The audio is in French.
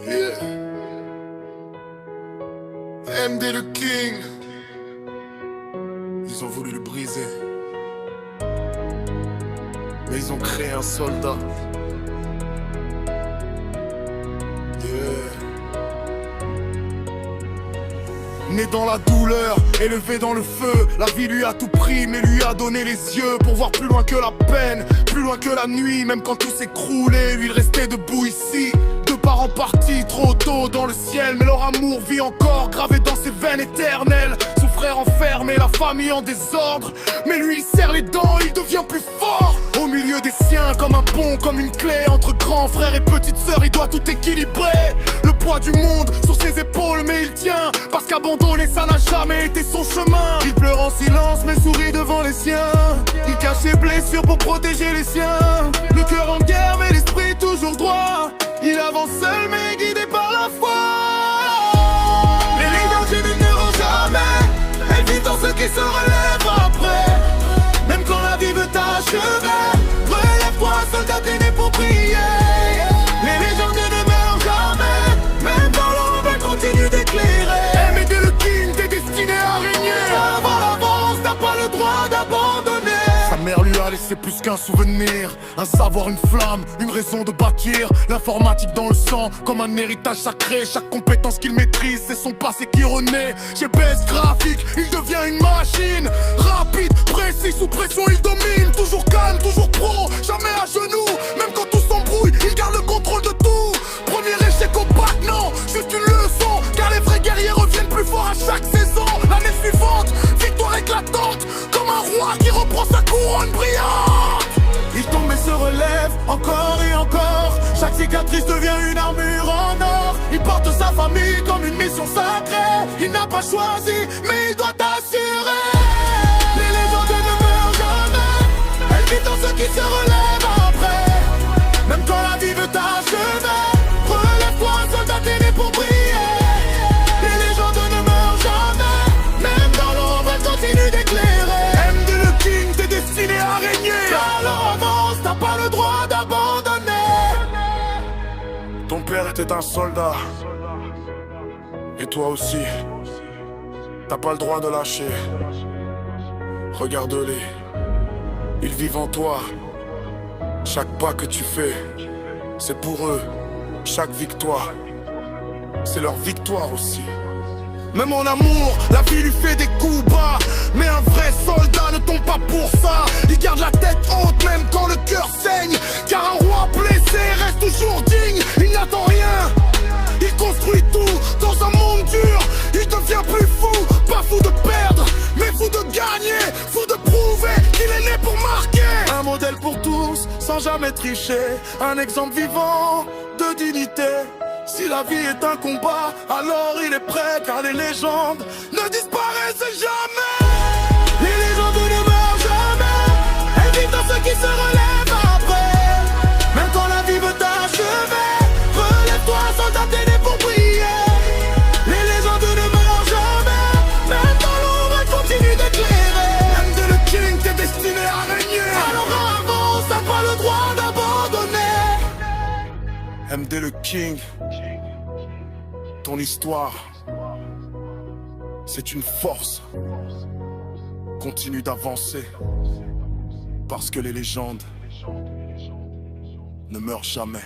Yeah. MD le King. Ils ont voulu le briser, mais ils ont créé un soldat. Yeah. Né dans la douleur, élevé dans le feu, la vie lui a tout pris mais lui a donné les yeux pour voir plus loin que la peine, plus loin que la nuit. Même quand tout s'écroulait, lui il restait debout ici. Deux parents partis trop tôt dans le ciel, mais leur amour vit encore, gravé dans ses veines éternelles. Son frère enfermé, la famille en désordre, mais lui il serre les dents, il devient plus fort. Au milieu des siens, comme un pont, comme une clé entre grands frères et petites sœurs, il doit tout équilibrer. Le poids du monde sur ses épaules, mais il tient, parce qu'abandonner ça n'a jamais été son chemin. Il pleure en silence mais sourit devant les siens. Il cache ses blessures pour protéger les siens. Le cœur en guerre mais l'esprit toujours droit. Il avance seul mais guidé par la foi. Les lignes d'une ne rend jamais. Elle vit dans ceux qui se relèvent après. Même quand la vie veut t'achever, relève-toi, soldat, t'es né pour prier. Les légendes ne meurent jamais. Même dans l'ombre, elles continuent d'éclairer. MD le King, t'es destiné à régner. Avant l'avance, t'as pas le droit d'abandonner. Sa mère lui a laissé plus qu'un souvenir, un savoir, une flamme, une raison de bâtir. L'informatique dans le sang, comme un héritage sacré. Chaque compétence qu'il maîtrise, c'est son passé qui renaît. GPS graphique, il devient une machine. Rapide, précis, sous pression, il domine. Toujours calme, toujours pro, jamais à genoux. Même quand tout s'embrouille, il garde le contrôle de tout. Premier échec au bac, non, juste une leçon. Car les vrais guerriers reviennent plus forts à chaque saison. L'année suivante, victoire éclatante, comme un roi qui reprend sa couronne brillante. Il tombe et se relève, encore et encore. Chaque cicatrice devient une armure en or. Il porte sa famille comme une mission sacrée. Il n'a pas choisi, mais il doit assurer. Les légendes ne meurent jamais. Elle vit dans ceux qui se relèvent après. Même quand la vie veut t'achever, relève-toi, soldat, t'es né pour briller. Les légendes ne meurent jamais. Même dans l'ombre, elles continuent d'éclairer. MD le King, t'es destiné à régner. Alors avance, t'as pas le droit d'abandonner. Ton père était un soldat, et toi aussi. T'as pas le droit de lâcher. Regarde-les, ils vivent en toi. Chaque pas que tu fais, c'est pour eux. Chaque victoire, c'est leur victoire aussi. Même en amour, la vie lui fait des coups bas. Mais un vrai soldat ne tombe pas pour ça. Il garde la tête haute même quand le cœur saigne. Car un roi blessé reste toujours digne. Il n'attend rien, il construit tout dans un monde dur. Il devient plus fou, pas fou de perdre, mais fou de gagner. Fou de prouver qu'il est né pour marquer. Un modèle pour tous, sans jamais tricher. Un exemple vivant de dignité. Si la vie est un combat, alors il est prêt. Car les légendes ne disparaissent jamais. Les légendes ne meurent jamais. Elles vivent dans ceux qui se relèvent après. Même quand la vie veut t'achever, relève-toi, soldat, t'es né pour briller. Les légendes ne meurent jamais. Même dans l'ombre, elles continuent d'éclairer. MD le King, t'es destiné à régner. Alors avance, t'as pas le droit d'abandonner. MD le King, ton histoire, c'est une force. Continue d'avancer, parce que les légendes ne meurent jamais.